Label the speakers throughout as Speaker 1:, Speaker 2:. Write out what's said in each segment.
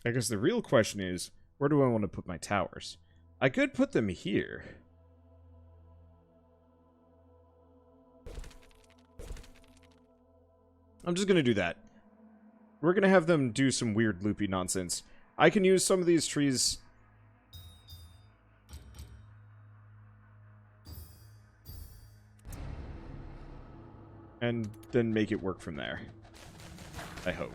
Speaker 1: I guess the real question is, where do I want to put my towers? I could put them here. I'm just going to do that. We're going to have them do some weird loopy nonsense. I can use some of these trees... and then make it work from there. I hope.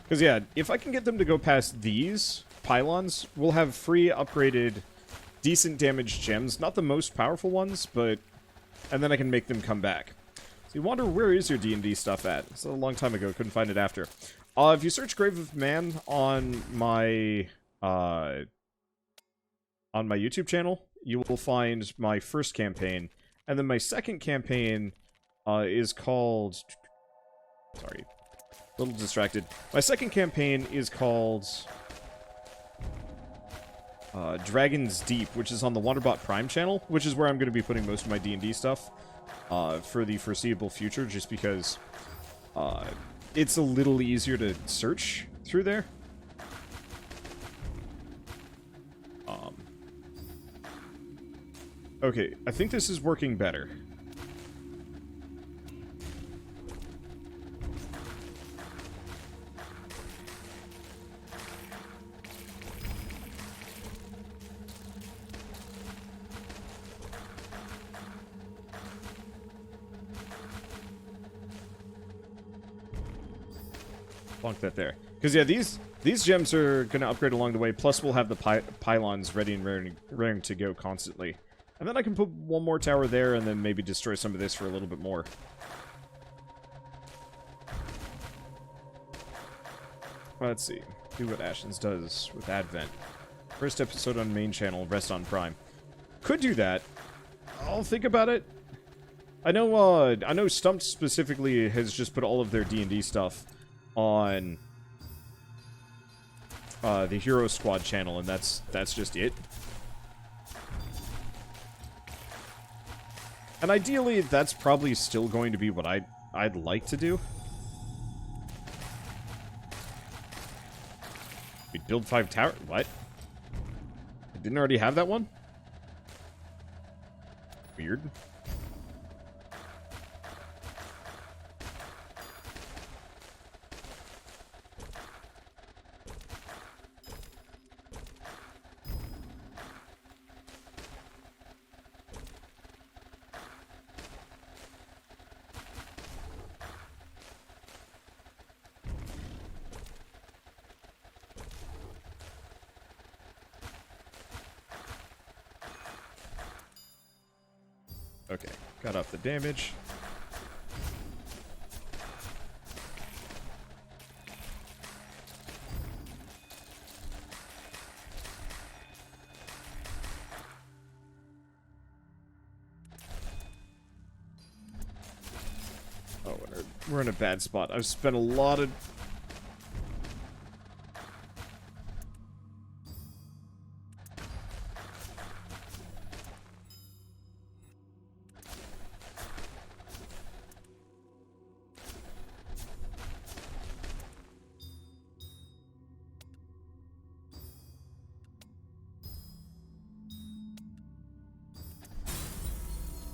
Speaker 1: Because, yeah, if I can get them to go past these pylons, we'll have free upgraded, decent damage gems. Not the most powerful ones, but... and then I can make them come back. So you wonder, where is your D&D stuff at? It's a long time ago, couldn't find it after. If you search Grave of Man on my YouTube channel, you will find my first campaign. And then my second campaign is called... sorry, a little distracted. My second campaign is called Dragon's Deep, which is on the Wonderbot Prime channel, which is where I'm going to be putting most of my D&D stuff for the foreseeable future, just because it's a little easier to search through there. Okay, I think this is working better. Plonk that there. Because, yeah, these gems are going to upgrade along the way, plus we'll have the pylons ready and raring to go constantly. And then I can put one more tower there and then maybe destroy some of this for a little bit more. Let's see. Do what Ashens does with Advent. First episode on main channel, rest on Prime. Could do that. I'll think about it. I know Stumped specifically has just put all of their D&D stuff on the Hero Squad channel, and that's just it. And ideally, that's probably still going to be what I'd like to do. We build 5 tower. What? I didn't already have that one? Weird. Okay, got off the damage. Oh, we're in a bad spot. I've spent a lot of...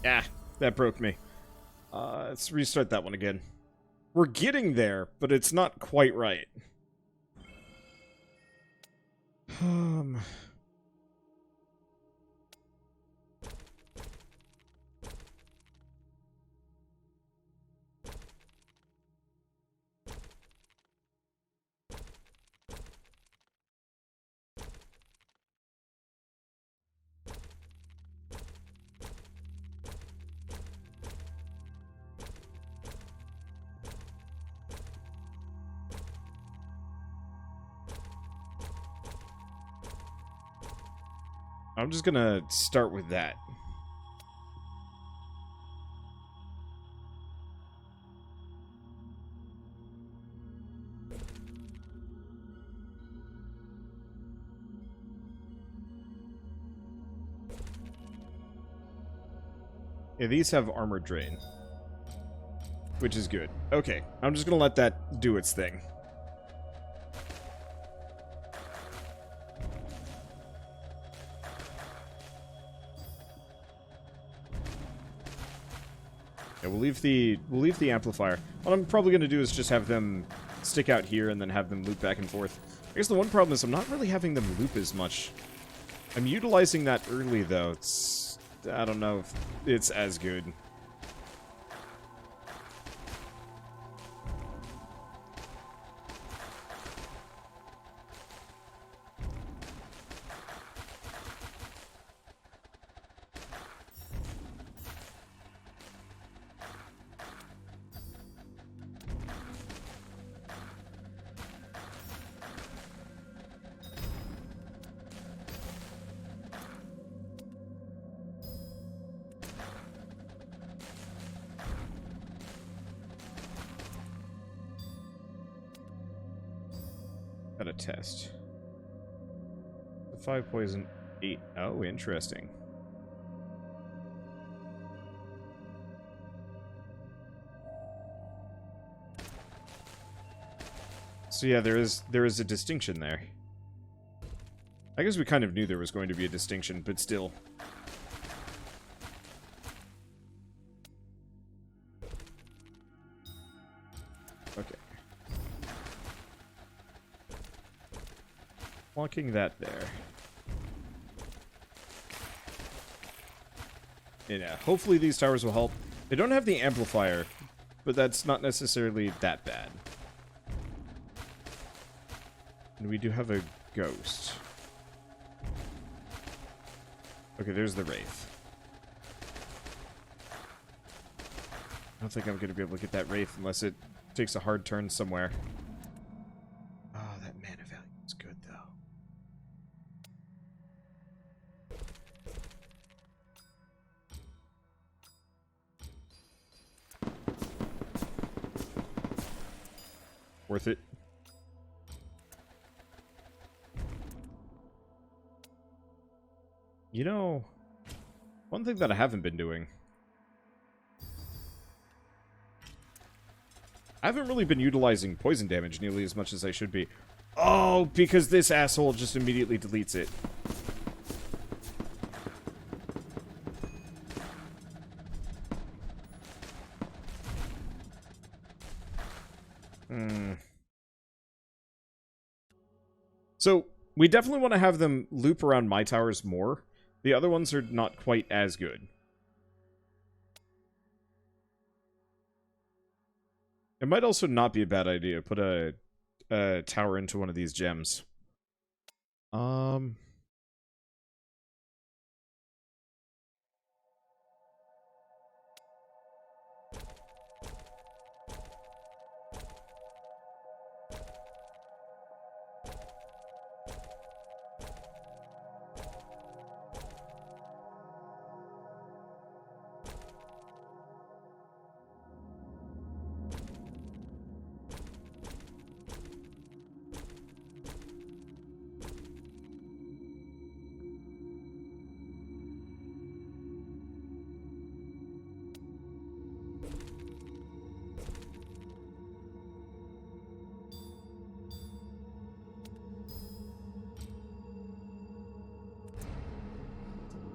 Speaker 1: Ah, that broke me. Let's restart that one again. We're getting there, but it's not quite right. I'm just gonna start with that. Yeah, these have armor drain. which is good. Okay, I'm just gonna let that do its thing. Yeah, we'll leave the amplifier. What I'm probably gonna do is just have them stick out here and then have them loop back and forth. I guess the one problem is I'm not really having them loop as much. I'm utilizing that early though. I don't know if it's as good. Got a test. 5 poison, 8. Oh, interesting. So yeah, there is a distinction there. I guess we kind of knew there was going to be a distinction, but still. Okay. Blocking that there. Yeah, hopefully these towers will help. They don't have the amplifier, but that's not necessarily that bad. And we do have a ghost. Okay, there's the Wraith. I don't think I'm going to be able to get that Wraith unless it takes a hard turn somewhere. Oh, that mana value is good, though. Worth it. You know, one thing that I haven't been doing. I haven't really been utilizing poison damage nearly as much as I should be. Oh, because this asshole just immediately deletes it. So, we definitely want to have them loop around my towers more. The other ones are not quite as good. It might also not be a bad idea to put a tower into one of these gems.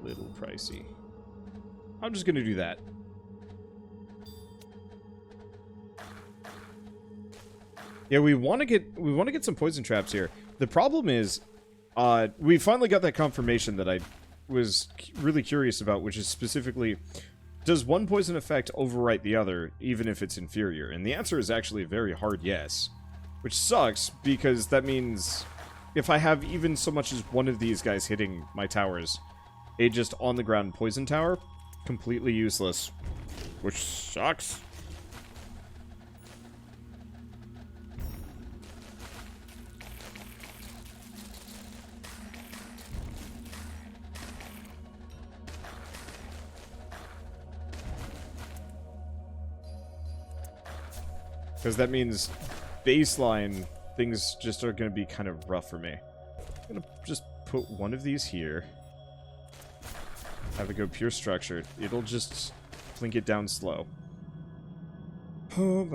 Speaker 1: Little pricey. I'm just gonna do that. Yeah, we want to get some poison traps here. The problem is, we finally got that confirmation that I was really curious about, which is specifically, does one poison effect overwrite the other, even if it's inferior? And the answer is actually a very hard yes, which sucks because that means if I have even so much as one of these guys hitting my towers, a just on the ground poison tower, completely useless, which sucks. Because that means baseline things just are going to be kind of rough for me. I'm going to just put one of these here. Have it go pure structured. It'll just plink it down slow. Oh,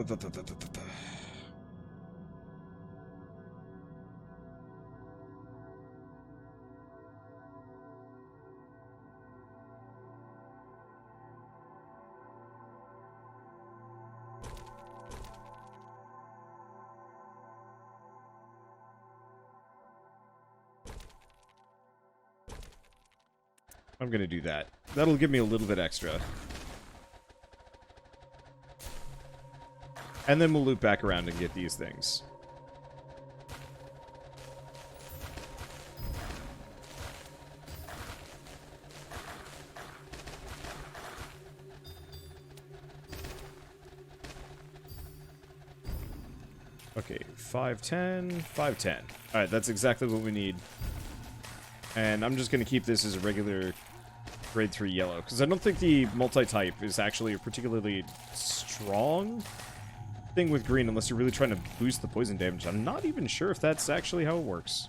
Speaker 1: I'm gonna do that. That'll give me a little bit extra. And then we'll loop back around and get these things. Okay, 510, 510. Alright, that's exactly what we need. And I'm just going to keep this as a regular grade 3 yellow, because I don't think the multi-type is actually a particularly strong thing with green unless you're really trying to boost the poison damage. I'm not even sure if that's actually how it works.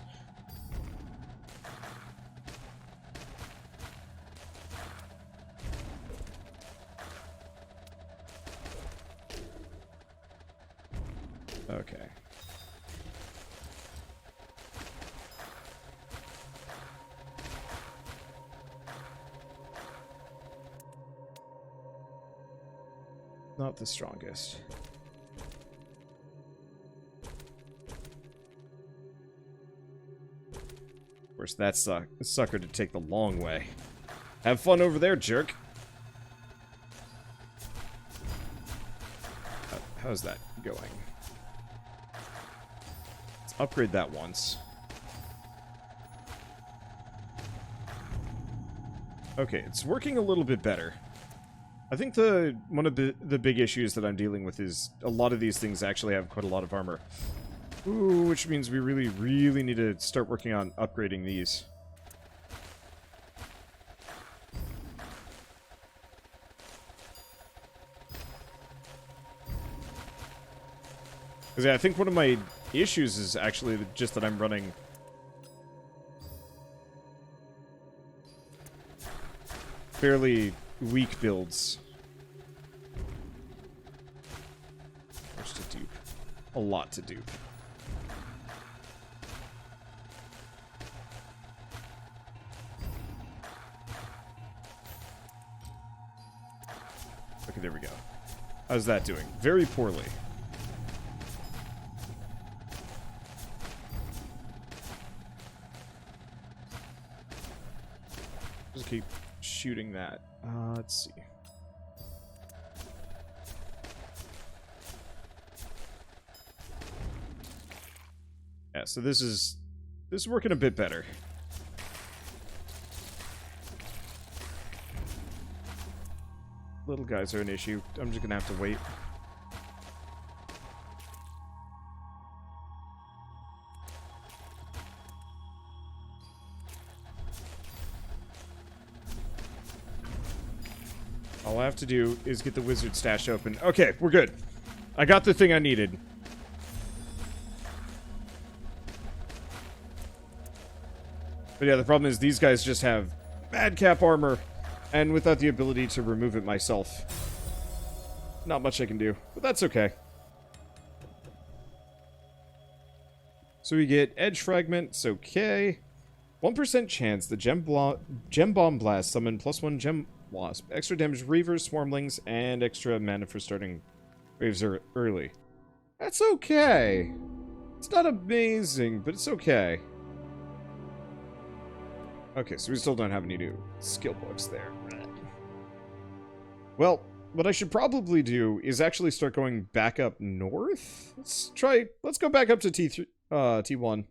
Speaker 1: Okay. Not the strongest. Of course, that's a sucker to take the long way. Have fun over there, jerk. How's that going? Let's upgrade that once. Okay, it's working a little bit better. I think one of the big issues that I'm dealing with is a lot of these things actually have quite a lot of armor. Ooh, which means we really, really need to start working on upgrading these. Because yeah, I think one of my issues is actually just that I'm running fairly weak builds. Much to dupe. A lot to dupe. Okay, there we go. How's that doing? Very poorly. Just keep shooting that. Let's see. Yeah, so this is working a bit better. Little guys are an issue. I'm just gonna have to wait. All I have to do is get the wizard stash open. Okay, we're good. I got the thing I needed. But yeah, the problem is these guys just have madcap armor, and without the ability to remove it myself, not much I can do. But that's okay. So we get edge fragments, okay. 1% chance the gem bomb blast summon +1 gem wasp. Extra damage reavers, swarmlings, and extra mana for starting waves early. That's okay. It's not amazing, but it's okay. Okay, so we still don't have any new skill books there. Well, what I should probably do is actually start going back up north. Let's go back up to T1.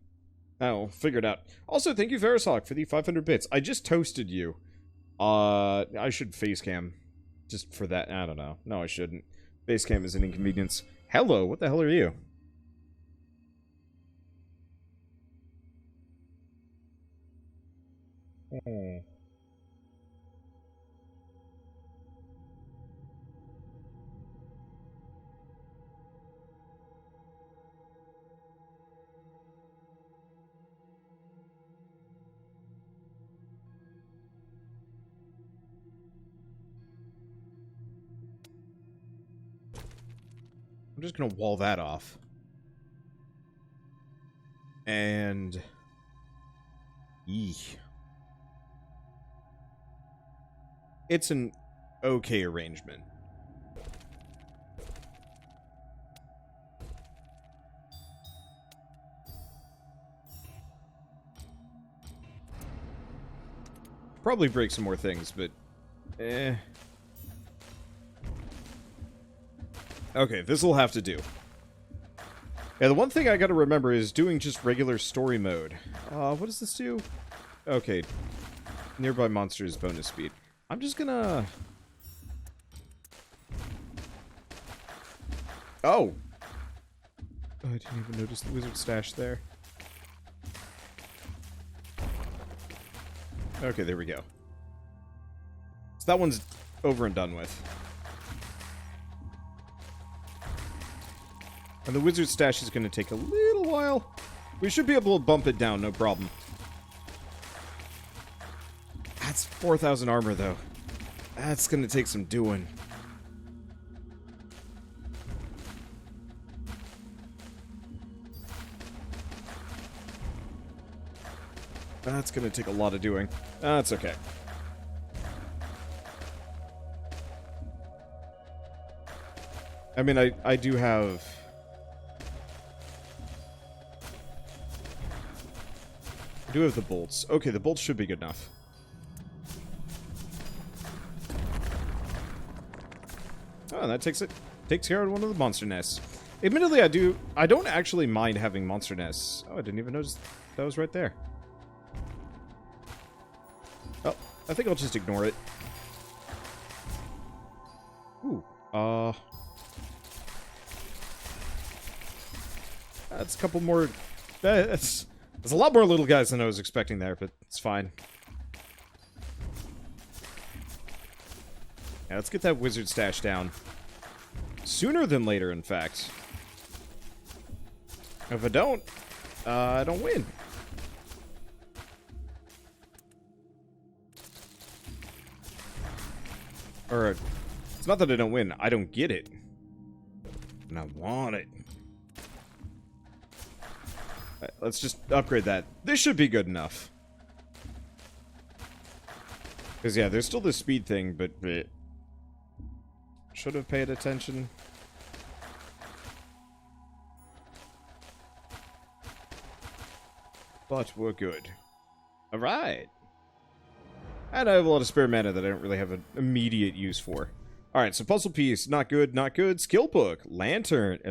Speaker 1: Oh, figured out. Also, thank you, Verisok, for the 500 bits. I just toasted you. I should face cam. Just for that. I don't know. No, I shouldn't. Face cam is an inconvenience. Hello, what the hell are you? Oh. I'm just gonna wall that off. And... Eek. It's an okay arrangement. Probably break some more things, but... Okay, this'll have to do. Yeah, the one thing I gotta remember is doing just regular story mode. What does this do? Okay. Nearby monsters bonus speed. I'm just gonna... Oh! I didn't even notice the wizard stash there. Okay, there we go. So that one's over and done with. And the wizard stash is going to take a little while. We should be able to bump it down, no problem. That's 4,000 armor, though. That's going to take some doing. That's going to take a lot of doing. That's okay. I mean, I do have... I do have the bolts. Okay, the bolts should be good enough. Oh, that takes care of one of the monster nests. Admittedly, I don't actually mind having monster nests. Oh, I didn't even notice that was right there. Oh, I think I'll just ignore it. Ooh, that's a couple more... That's a lot more little guys than I was expecting there, but it's fine. Yeah, let's get that wizard stash down. Sooner than later, in fact. If I don't win. Or, it's not that I don't win, I don't get it. And I want it. Right, let's just upgrade that. This should be good enough. Because, yeah, there's still this speed thing, but... Should have paid attention. But we're good. Alright. And I have a lot of spare mana that I don't really have an immediate use for. Alright, so puzzle piece. Not good, not good. Skill book. Lanterns.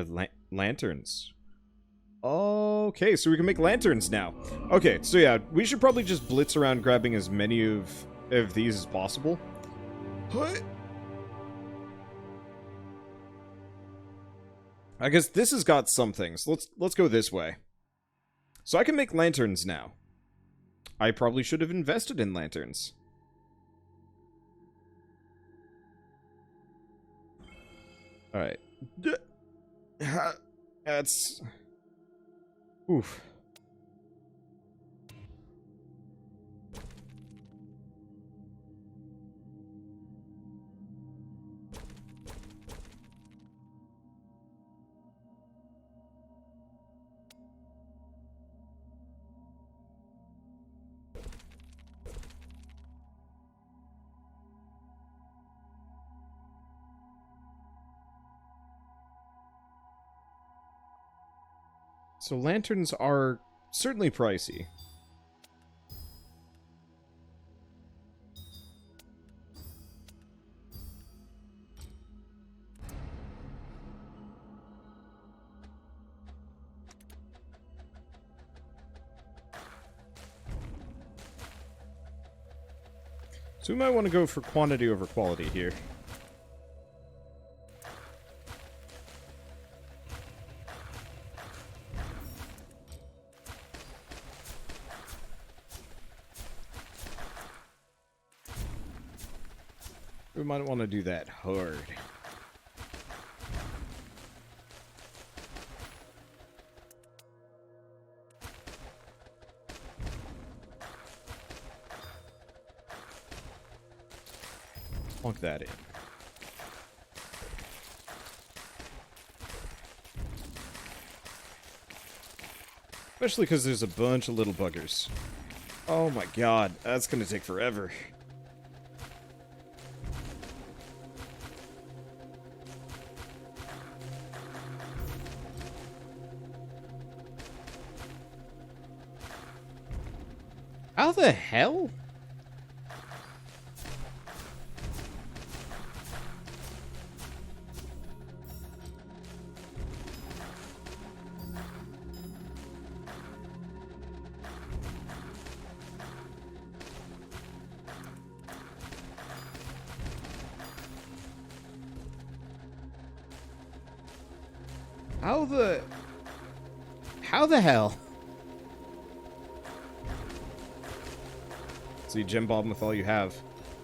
Speaker 1: Okay, so we can make lanterns now. Okay, so yeah, we should probably just blitz around grabbing as many of these as possible. What? I guess this has got some things. Let's go this way. So I can make lanterns now. I probably should have invested in lanterns. Alright. That's... Oof. So lanterns are certainly pricey. So we might want to go for quantity over quality here. We might want to do that hard. Plunk that in. Especially because there's a bunch of little buggers. Oh my god, that's gonna take forever. How the hell? How the hell? So you gem bomb with all you have.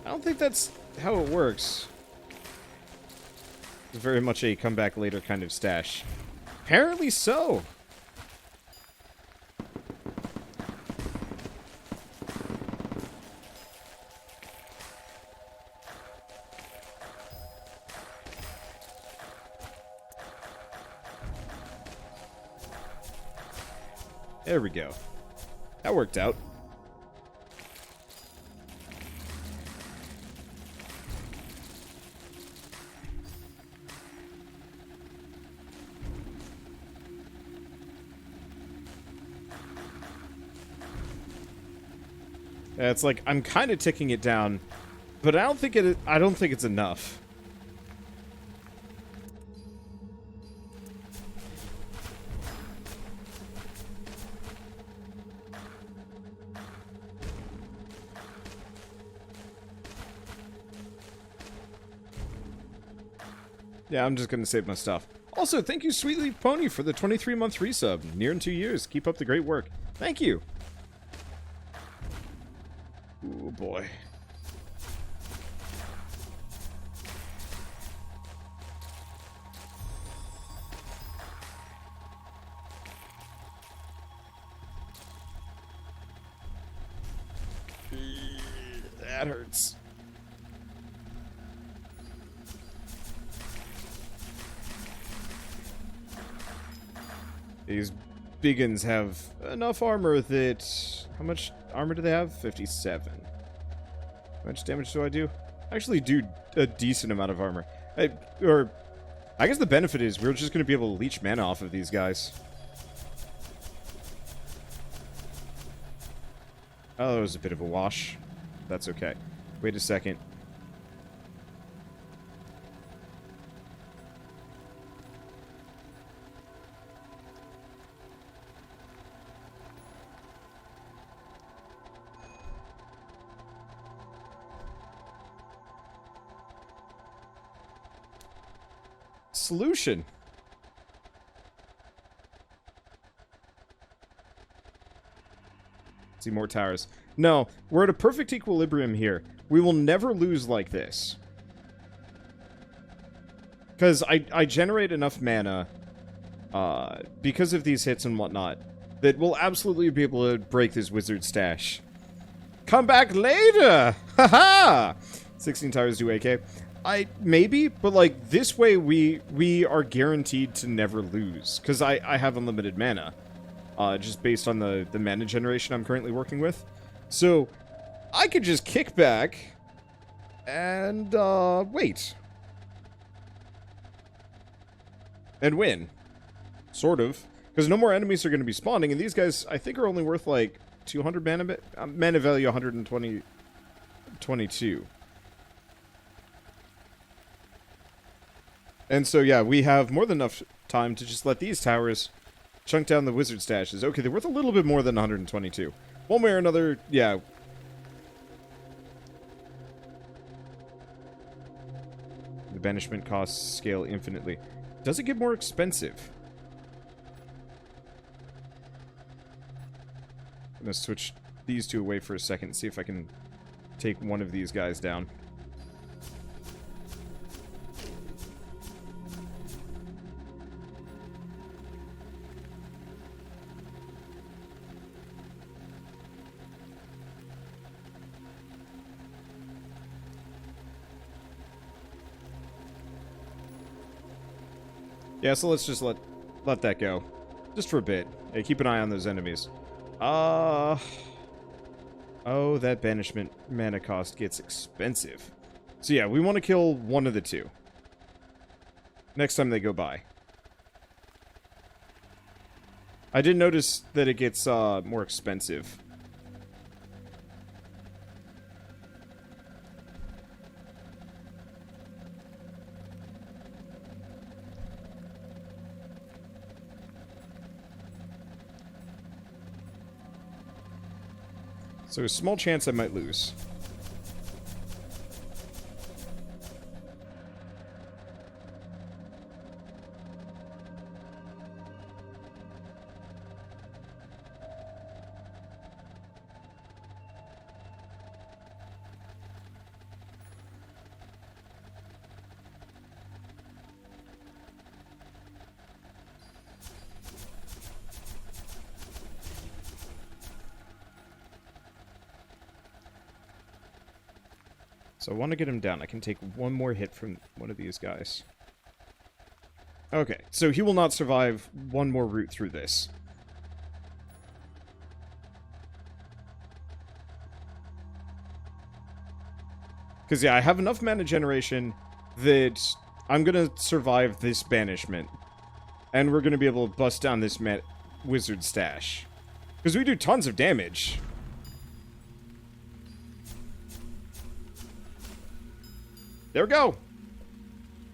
Speaker 1: I don't think that's how it works. It's very much a come back later kind of stash. Apparently so. There we go. That worked out. It's like I'm kind of ticking it down, but I don't think it's enough. Yeah, I'm just gonna save my stuff. Also, thank you, Sweetly Pony, for the 23-month resub. Nearing 2 years. Keep up the great work. Thank you. Ooh, boy. That hurts. These biggins have enough armor that... How much armor do they have? 57. How much damage do I do? I actually do a decent amount of armor. I guess the benefit is we're just going to be able to leech mana off of these guys. Oh, that was a bit of a wash. That's okay. Wait a second. Solution. See more towers. No, we're at a perfect equilibrium here. We will never lose like this. Because I generate enough mana, because of these hits and whatnot, that we'll absolutely be able to break this wizard stash. Come back later! Haha! 16 towers do AK. Maybe, but like, this way we are guaranteed to never lose. Because I have unlimited mana. Just based on the mana generation I'm currently working with. So, I could just kick back and, wait. And win. Sort of. Because no more enemies are going to be spawning, and these guys, I think, are only worth, like, 200 mana, mana value 122. And so, yeah, we have more than enough time to just let these towers chunk down the wizard stashes. Okay, they're worth a little bit more than 122. One way or another, yeah. The banishment costs scale infinitely. Does it get more expensive? I'm gonna switch these two away for a second and see if I can take one of these guys down. Yeah, so let's just let that go. Just for a bit. Hey, keep an eye on those enemies. Oh, that banishment mana cost gets expensive. So yeah, we want to kill one of the two. Next time they go by. I did notice that it gets more expensive. So a small chance I might lose. So I want to get him down. I can take one more hit from one of these guys. Okay, so he will not survive one more route through this. Because, yeah, I have enough mana generation that I'm going to survive this banishment. And we're going to be able to bust down this wizard stash. Because we do tons of damage. There we go.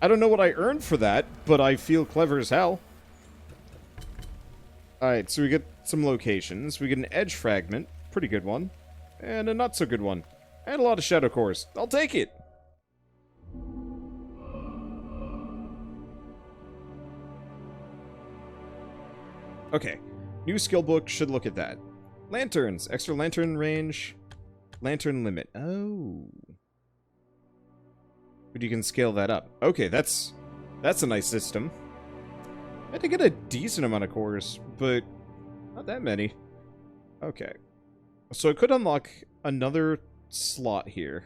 Speaker 1: I don't know what I earned for that, but I feel clever as hell. Alright, so we get some locations. We get an edge fragment. Pretty good one. And a not so good one. And a lot of shadow cores. I'll take it. Okay. New skill book should look at that. Lanterns. Extra lantern range. Lantern limit. Oh. But you can scale that up. Okay, that's a nice system. I had to get a decent amount of cores, but not that many. Okay. So I could unlock another slot here.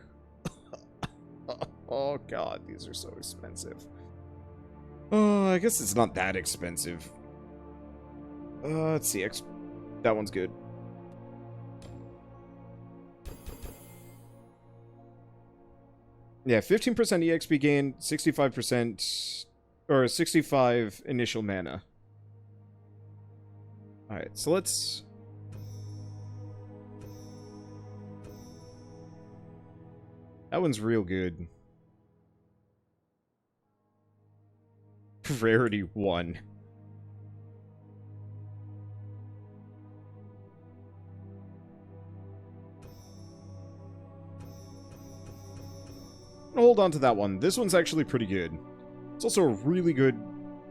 Speaker 1: Oh god, these are so expensive. Oh, I guess it's not that expensive. Let's see. That one's good. Yeah, 15% EXP gain, 65%, or 65 initial mana. Alright, so let's... That one's real good. Rarity 1. Hold on to that one. This one's actually pretty good. It's also a really good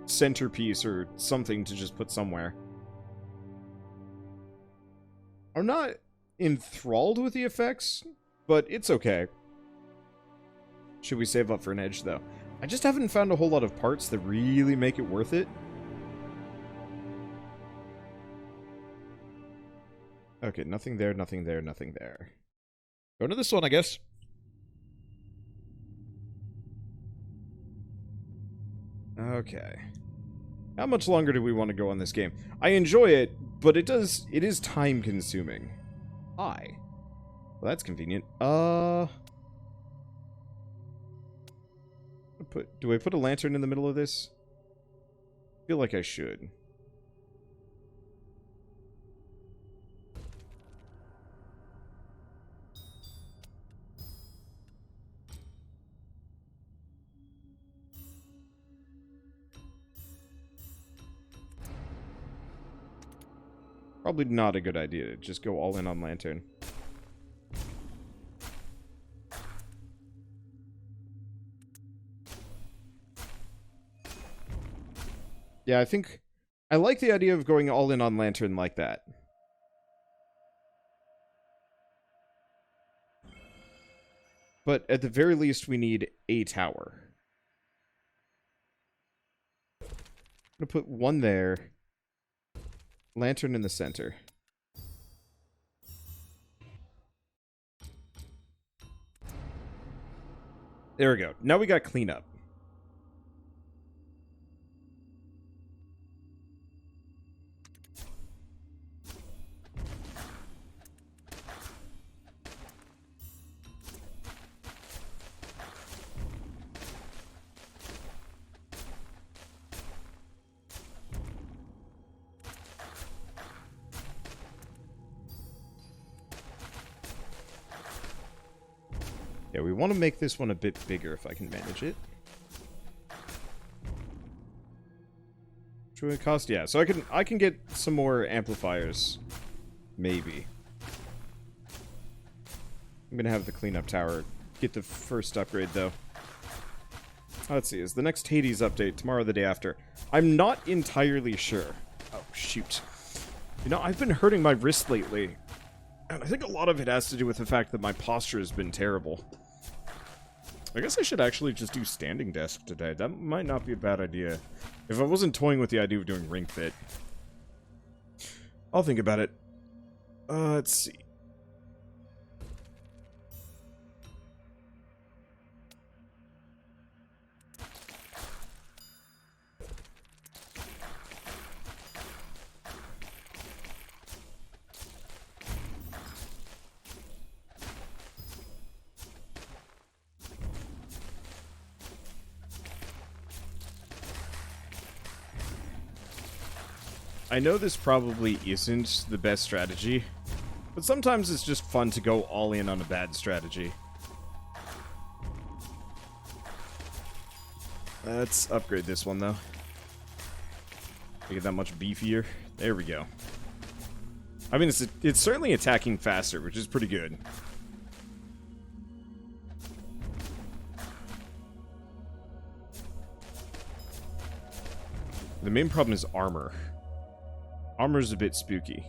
Speaker 1: centerpiece or something to just put somewhere. I'm not enthralled with the effects, but it's okay. Should we save up for an edge, though? I just haven't found a whole lot of parts that really make it worth it. Okay, nothing there, nothing there, nothing there. Go to this one, I guess. Okay. How much longer do we want to go on this game? I enjoy it, but it is time consuming. Well, that's convenient. Do I put a lantern in the middle of this? I feel like I should. Probably not a good idea to just go all in on lantern. Yeah, I think I like the idea of going all in on lantern like that. But at the very least, we need a tower. I'm gonna put one there. Lantern in the center. There we go. Now we got cleanup. I Yeah, we want to make this one a bit bigger if I can manage it. Which would cost, yeah. So I can get some more amplifiers, maybe. I'm gonna have the cleanup tower get the first upgrade though. Let's see, is the next Hades update tomorrow or the day after? I'm not entirely sure. Oh shoot! You know, I've been hurting my wrist lately, and I think a lot of it has to do with the fact that my posture has been terrible. I guess I should actually just do standing desk today. That might not be a bad idea. If I wasn't toying with the idea of doing ring fit. I'll think about it. Let's see. I know this probably isn't the best strategy, but sometimes it's just fun to go all in on a bad strategy. Let's upgrade this one, though. Make it that much beefier. There we go. I mean, it's certainly attacking faster, which is pretty good. The main problem is armor. Armor's a bit spooky.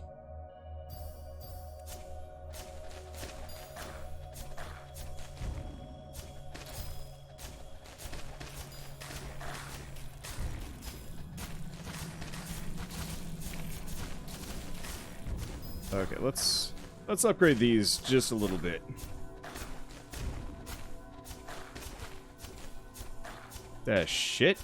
Speaker 1: Okay, let's upgrade these just a little bit. That shit.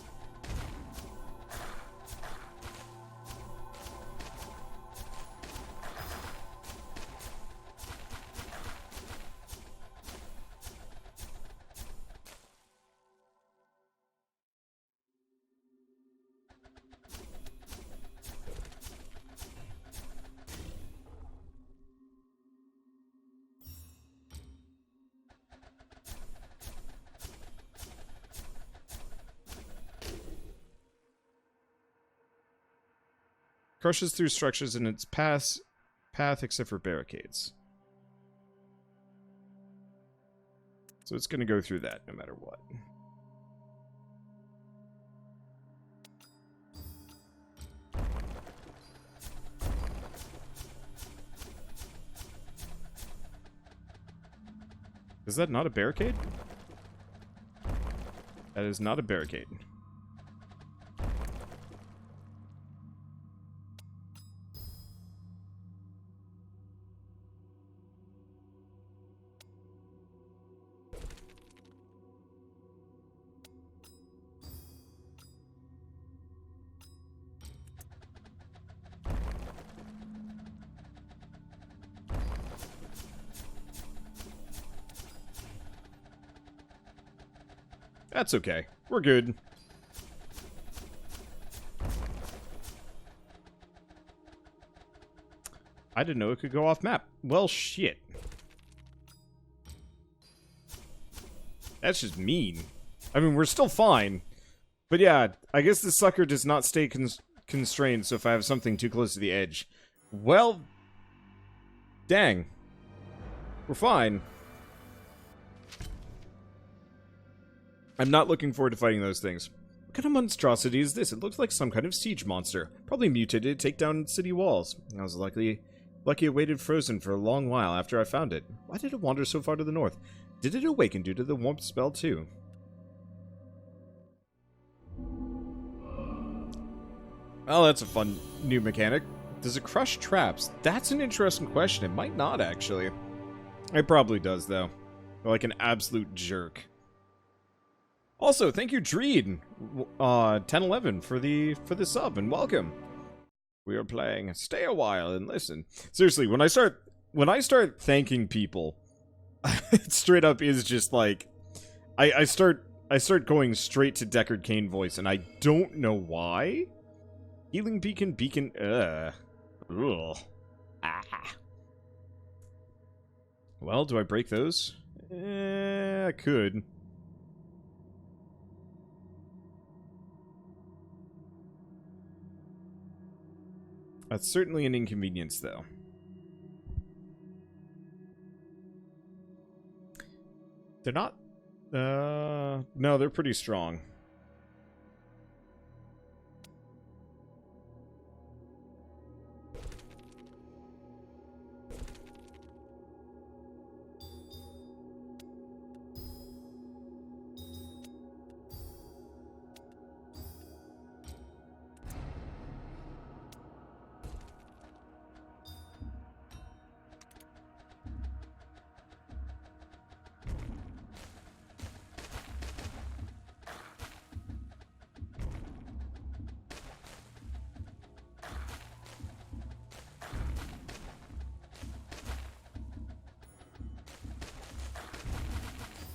Speaker 1: Crushes through structures in its path except for barricades. So it's going to go through that no matter what. Is that not a barricade? That is not a barricade. That's okay. We're good. I didn't know it could go off map. Well, shit. That's just mean. I mean, we're still fine. But yeah, I guess the sucker does not stay constrained, so if I have something too close to the edge. Well, dang. We're fine. I'm not looking forward to fighting those things. What kind of monstrosity is this? It looks like some kind of siege monster. Probably mutated to take down city walls. I was lucky it waited frozen for a long while after I found it. Why did it wander so far to the north? Did it awaken due to the warmth spell too? Oh, that's a fun new mechanic. Does it crush traps? That's an interesting question. It might not, actually. It probably does, though. Like an absolute jerk. Also, thank you, Dreed, 1011 for the sub, and welcome. We are playing. Stay a while and listen. Seriously, when I start thanking people, it straight up is just like, I start going straight to Deckard Cain voice, and I don't know why. Healing beacon, ugh. Ah. Well, do I break those? I could. That's certainly an inconvenience, though. They're not... no, they're pretty strong.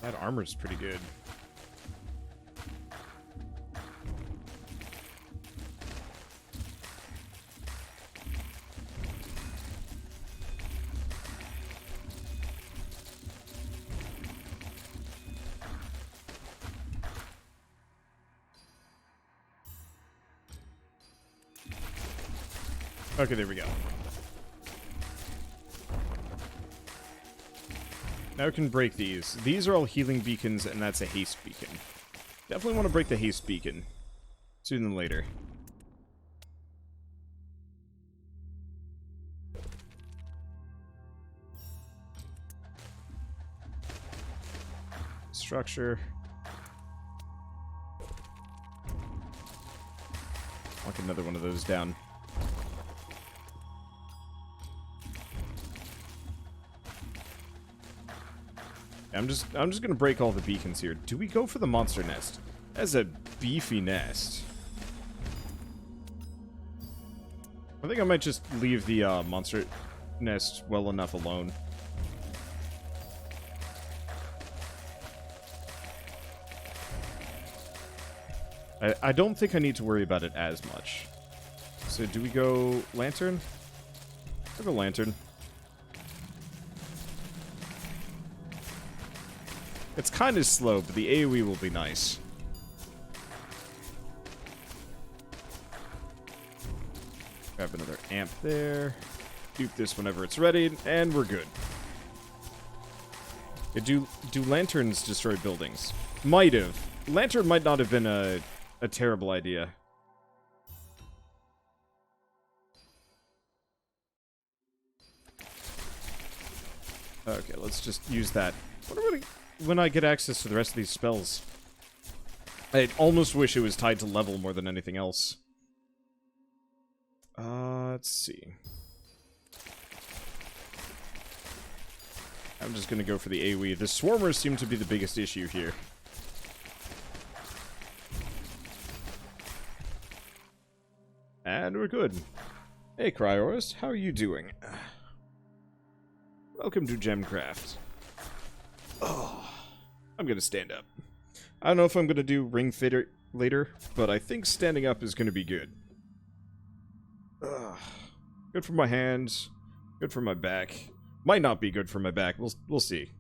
Speaker 1: That armor's pretty good. Okay, there we go. Now we can break these. These are all healing beacons, and that's a haste beacon. Definitely want to break the haste beacon. Sooner than later. Structure. Lock another one of those down. I'm just gonna break all the beacons here. Do we go for the monster nest? That's a beefy nest. I think I might just leave the monster nest well enough alone. I don't think I need to worry about it as much. So do we go lantern? I'll go lantern. It's kind of slow, but the AoE will be nice. Grab another amp there. Dupe this whenever it's ready, and we're good. Do lanterns destroy buildings? Might have. Lantern might not have been a terrible idea. Okay, let's just use that. When I get access to the rest of these spells. I almost wish it was tied to level more than anything else. Let's see. I'm just gonna go for the AoE. The swarmers seem to be the biggest issue here. And we're good. Hey, Cryorist, how are you doing? Welcome to GemCraft. Oh, I'm gonna stand up. I don't know if I'm gonna do ring fit later, but I think standing up is gonna be good. Good for my hands, good for my back. Might not be good for my back. We'll see.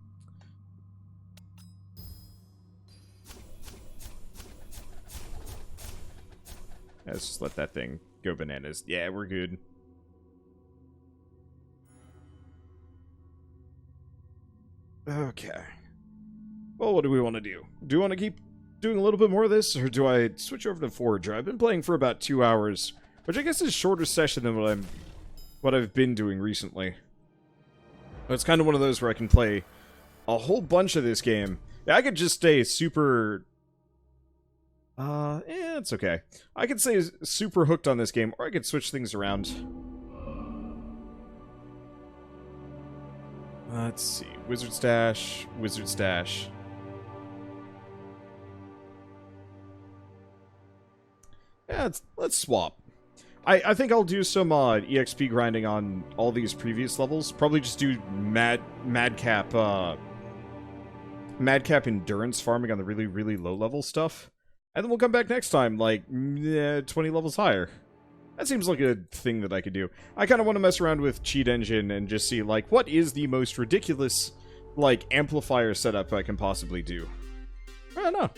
Speaker 1: Let's just let that thing go bananas. Yeah, we're good. Okay. Well, what do we want to do? Do we want to keep doing a little bit more of this, or do I switch over to Forger? I've been playing for about 2 hours, which I guess is a shorter session than what I've been doing recently. It's kind of one of those where I can play a whole bunch of this game. Yeah, I could just stay super... it's okay. I could stay super hooked on this game, or I could switch things around. Let's see. Wizard Stash, Wizard Stash. Yeah, let's swap. I think I'll do some EXP grinding on all these previous levels. Probably just do madcap endurance farming on the really, really low level stuff. And then we'll come back next time, like, 20 levels higher. That seems like a thing that I could do. I kind of want to mess around with Cheat Engine and just see, like, what is the most ridiculous like, amplifier setup I can possibly do. I don't know.